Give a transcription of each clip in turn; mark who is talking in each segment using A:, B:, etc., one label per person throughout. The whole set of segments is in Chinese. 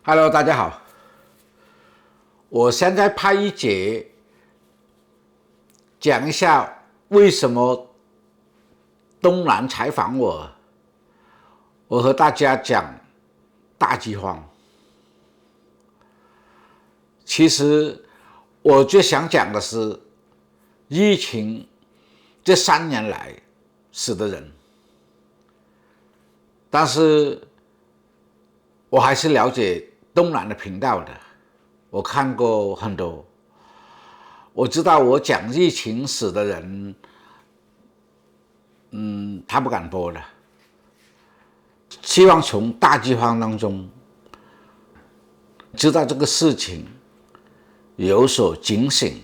A: Hello， 大家好。我现在拍一节，讲一下为什么东南采访我，我和大家讲大饥荒。其实我最想讲的是疫情这3年来死的人，但是我还是了解东南的频道的，我看过很多，我知道我讲疫情死的人，他不敢播的。希望从大饥荒当中知道这个事情有所警醒，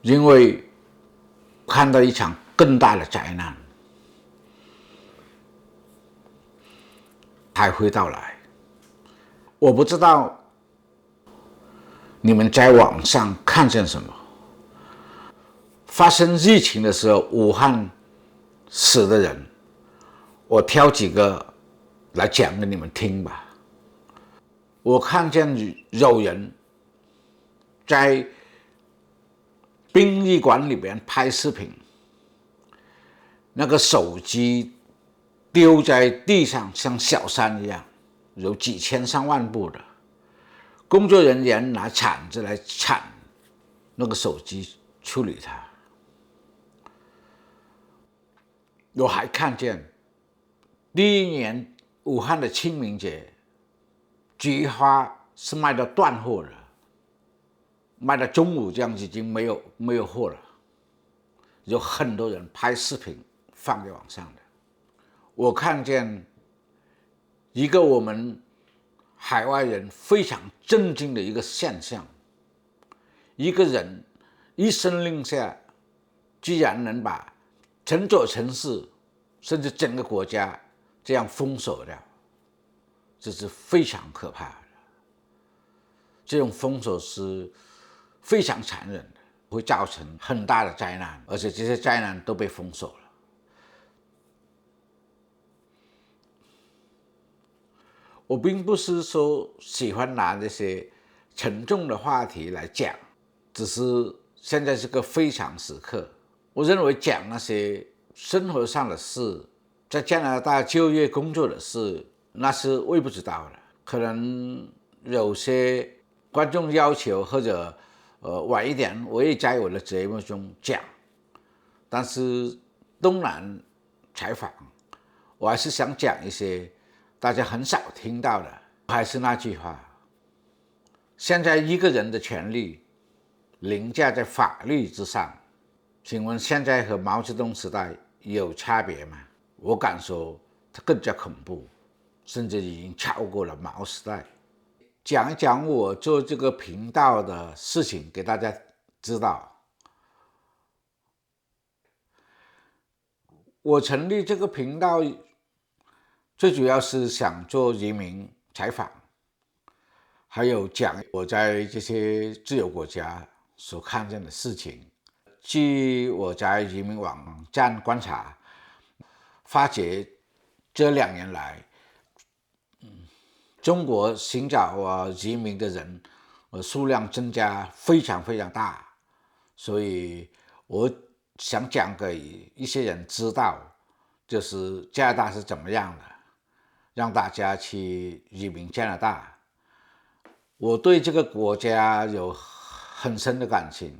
A: 因为看到一场更大的灾难还会到来。我不知道你们在网上看见什么。发生疫情的时候，武汉死的人，我挑几个来讲给你们听吧。我看见有人在殡仪馆里边拍视频，那个手机丢在地上像小山一样，有几千上万部的，工作人员拿铲子来铲那个手机处理它。我还看见第1年武汉的清明节，菊花是卖到断货了，卖到中午这样子已经没有货了，有很多人拍视频放在网上的。我看见一个我们海外人非常震惊的一个现象，一个人一声令下，居然能把整座城市甚至整个国家这样封锁掉，这是非常可怕的。这种封锁是非常残忍的，会造成很大的灾难，而且这些灾难都被封锁了。我并不是说喜欢拿这些沉重的话题来讲，只是现在是个非常时刻。我认为讲那些生活上的事，在加拿大就业工作的事，那是微不足道的。可能有些观众要求或者晚一点，我也在我的节目中讲。但是东南采访，我还是想讲一些大家很少听到的。还是那句话，现在一个人的权利凌驾在法律之上。请问现在和毛泽东时代有差别吗？我敢说它更加恐怖，甚至已经超过了毛时代。讲一讲我做这个频道的事情给大家知道。我成立这个频道最主要是想做移民采访，还有讲我在这些自由国家所看见的事情。据我在移民网站观察，发觉这2年来，中国寻找移民的人数量增加非常非常大，所以我想讲给一些人知道，就是加拿大是怎么样的，让大家去移民加拿大。我对这个国家有很深的感情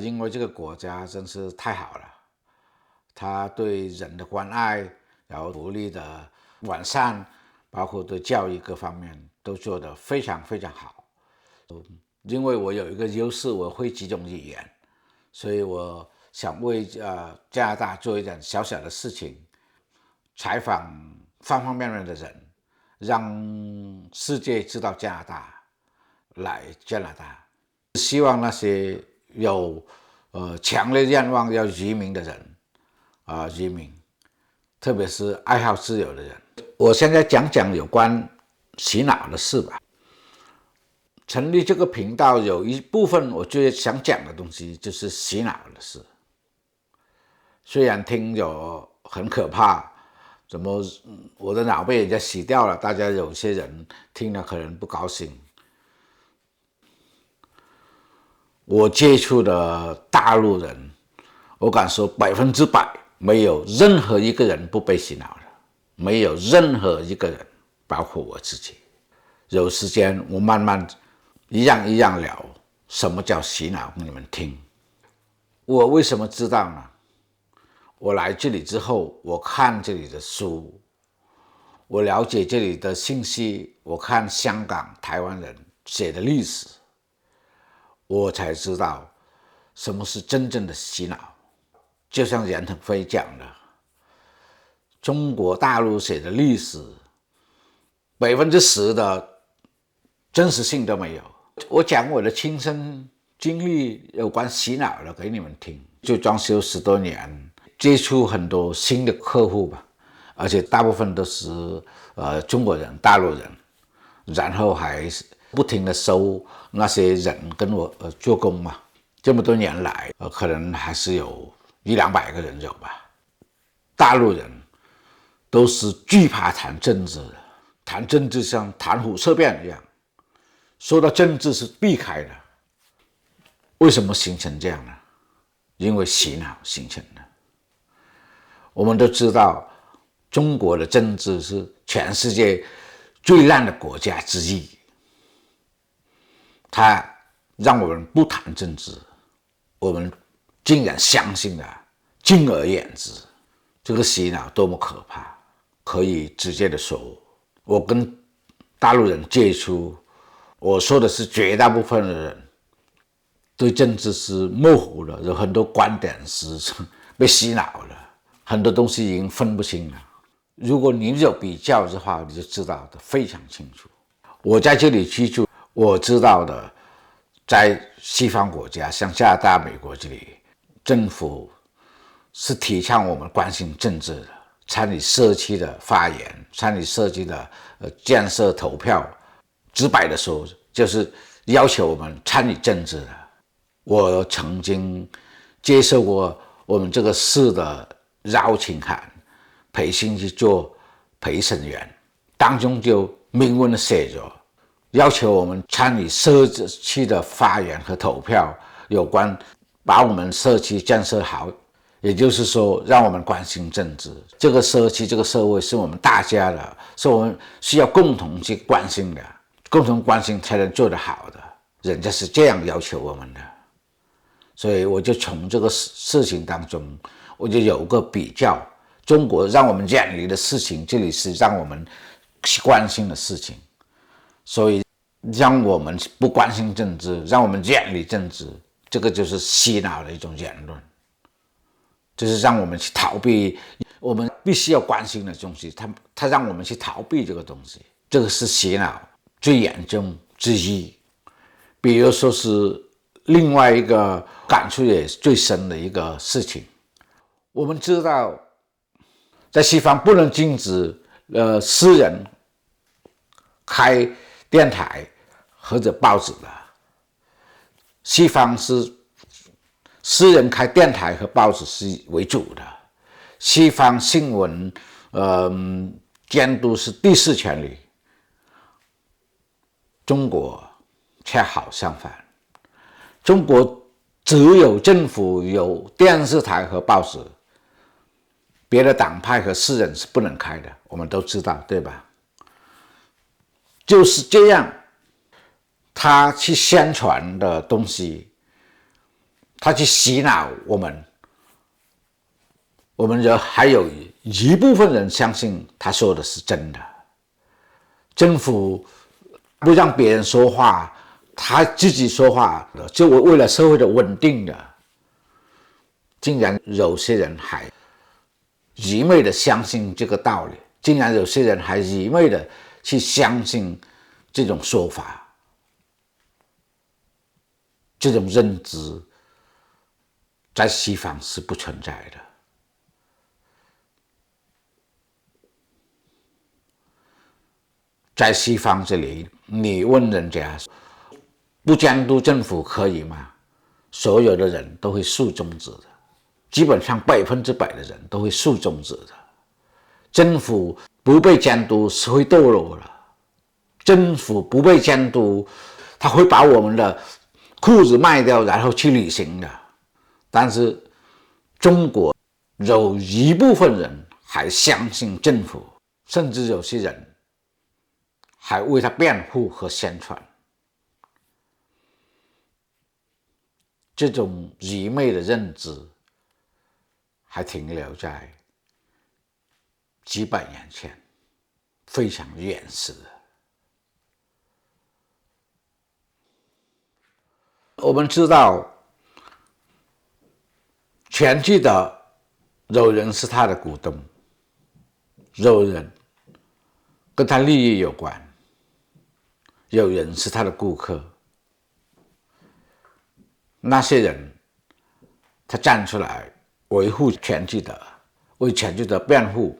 A: 因为这个国家真是太好了，他对人的关爱，然后福利的完善，包括对教育各方面都做得非常非常好。因为我有一个优势，我会几种语言，所以我想为加拿大做一点小小的事情，采访方方面面的人，让世界知道加拿大，来加拿大。希望那些有强烈愿望要移民的人移民，特别是爱好自由的人。我现在讲有关洗脑的事吧。成立这个频道有一部分我最想讲的东西就是洗脑的事。虽然听着很可怕，怎么我的脑被人家洗掉了？大家有些人听了可能不高兴。我接触的大陆人，我敢说100%没有任何一个人不被洗脑的，没有任何一个人，包括我自己。有时间我慢慢一样一样聊，什么叫洗脑，给你们听。我为什么知道呢？我来这里之后，我看这里的书，我了解这里的信息，我看香港、台湾人写的历史，我才知道什么是真正的洗脑。就像任腾飞讲的，中国大陆写的历史10%的真实性都没有。我讲我的亲身经历有关洗脑的给你们听。就装修10多年，接触很多新的客户吧，而且大部分都是中国人、大陆人，然后还不停的收那些人跟我做工嘛。这么多年来，可能还是有100-200个人有吧。大陆人都是惧怕谈政治的，谈政治像谈虎色变一样，说到政治是避开的。为什么形成这样呢？因为洗脑形成的。我们都知道，中国的政治是全世界最烂的国家之一，它让我们不谈政治，我们竟然相信了，敬而远之。这个洗脑多么可怕！可以直接的说，我跟大陆人接触，我说的是绝大部分的人对政治是模糊的，有很多观点是被洗脑了，很多东西已经分不清了。如果你有比较的话，你就知道的非常清楚。我在这里居住，我知道的，在西方国家，像加拿大、美国这里，政府是提倡我们关心政治的，参与社区的发言，参与社区的建设投票。直白的说，就是要求我们参与政治的。我曾经接受过我们这个市的邀请函，培训去做陪审员，当中就明文的写着，要求我们参与社区的发言和投票，有关把我们社区建设好，也就是说让我们关心政治。这个社区、这个社会是我们大家的，是我们需要共同去关心的，共同关心才能做得好的。人家是这样要求我们的。所以我就从这个事情当中，我就有个比较，中国让我们远离的事情，这里是让我们关心的事情。所以让我们不关心政治，让我们远离政治，这个就是洗脑的一种言论，就是让我们去逃避我们必须要关心的东西，它让我们去逃避这个东西，这个是洗脑最严重之一。比如说是另外一个感触也最深的一个事情，我们知道，在西方不能禁止私人开电台或者报纸的，西方是私人开电台和报纸是为主的，西方新闻监督是第4权利，中国恰好相反。中国只有政府有电视台和报纸，别的党派和私人是不能开的，我们都知道，对吧？就是这样，他去宣传的东西，他去洗脑我们，我们人还有一部分人相信他说的是真的。政府不让别人说话，他自己说话，就为了社会的稳定的，竟然有些人还愚昧的相信这个道理，竟然有些人还愚昧的去相信这种说法，这种认知在西方是不存在的。在西方这里，你问人家不监督政府可以吗？所有的人都会竖中指的，基本上100%的人都会竖中指的。政府不被监督是会堕落的，政府不被监督，他会把我们的裤子卖掉，然后去旅行的。但是中国有一部分人还相信政府，甚至有些人还为他辩护和宣传。这种愚昧的认知还停留在几百年前，非常原始的。我们知道全聚德有人是他的股东，有人跟他利益有关，有人是他的顾客。那些人他站出来维护全聚德，为全聚德辩护，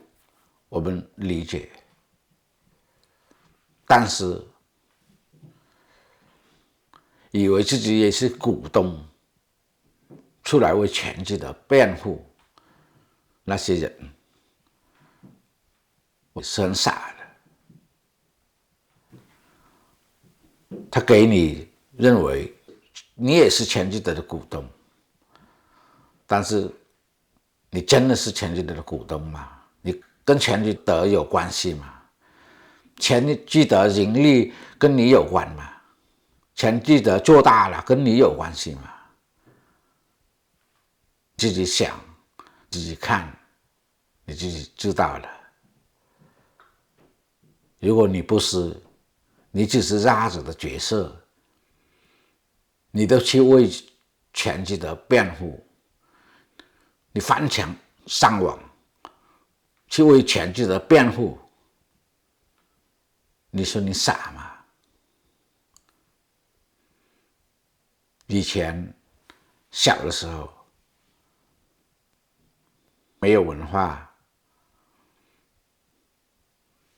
A: 我们理解。但是以为自己也是股东，出来为全聚德辩护，那些人是很傻的。他给你认为你也是全聚德的股东，但是你真的是全聚德的股东吗？你跟全聚德有关系吗？全聚德盈利跟你有关吗？全聚德做大了跟你有关系吗？自己想，自己看，你自己知道了。如果你不是，你只是拉着的角色，你都去为全聚德辩护，你翻墙上网去为全聚德辩护，你说你傻吗？以前小的时候没有文化，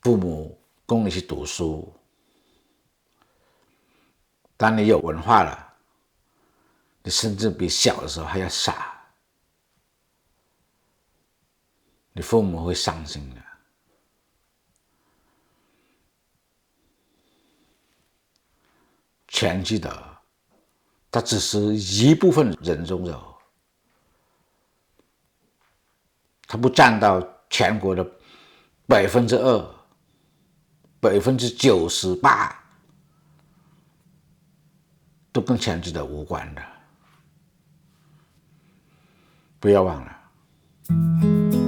A: 父母供你去读书，当你有文化了，你甚至比小的时候还要傻，你父母会伤心的。全聚德它只是一部分人中有，它不占到全国的2%，98%都跟全聚德无关的，不要忘了。